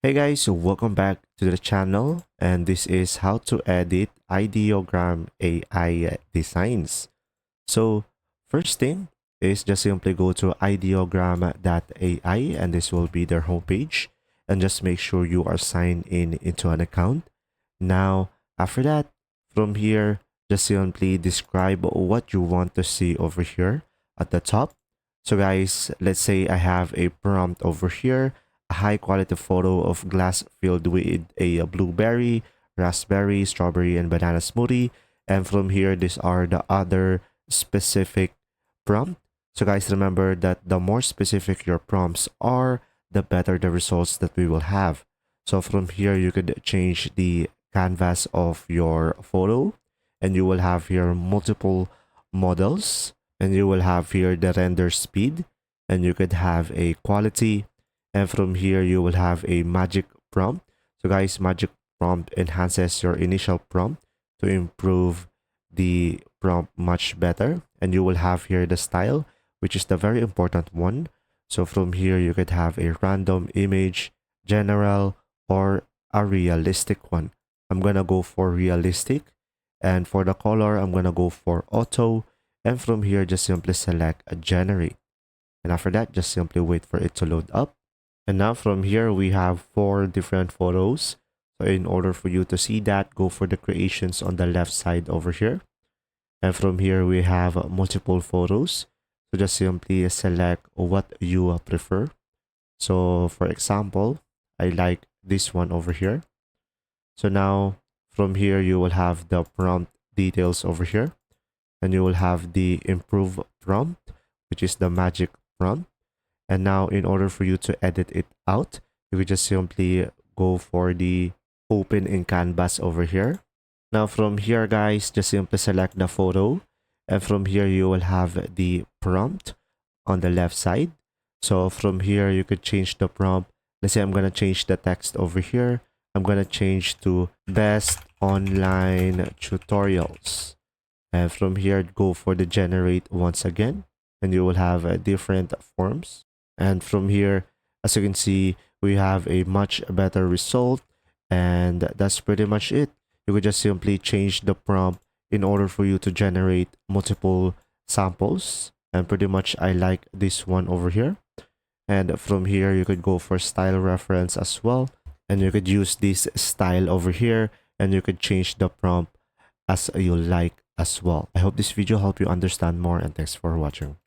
Hey guys, so welcome back to the channel, and this is how to edit Ideogram AI designs. So first thing is just simply go to ideogram.ai, and this will be their homepage, and just make sure you are signed in into an account. Now after that, from here, just simply describe what you want to see over here at the top. So guys, let's say I have a prompt over here, a high quality photo of glass filled with a blueberry, raspberry, strawberry, and banana smoothie. And from here, these are the other specific prompt. So guys, remember that the more specific your prompts are, the better the results that we will have. So from here, you could change the canvas of your photo, and you will have here multiple models, and you will have here the render speed, and you could have a quality, and from here you will have a magic prompt. So guys, magic prompt enhances your initial prompt to improve the prompt much better, and you will have here the style, which is the very important one. So from here you could have a random image, general, or a realistic one. I'm gonna go for realistic, and for the color I'm gonna go for auto, and from here just simply select a generate, and after that just simply wait for it to load up. And now from here we have 4 different photos. So in order for you to see that, go for the creations on the left side over here, and from here we have multiple photos. So just simply select what you prefer. So for example, I like this one over here. So now from here you will have the prompt details over here, and you will have the improve prompt, which is the magic prompt. And now in order for you to edit it out, you could just simply go for the open in canvas over here. Now from here guys, just simply select the photo, and from here you will have the prompt on the left side. So from here you could change the prompt. Let's say I'm gonna change the text over here. I'm gonna change to best online tutorials, and from here go for the generate once again, and you will have different forms. And from here, as you can see, we have a much better result, and that's pretty much it. You could just simply change the prompt in order for you to generate multiple samples, and pretty much I like this one over here. And from here you could go for style reference as well, and you could use this style over here, and you could change the prompt as you like as well. I hope this video helped you understand more, and thanks for watching.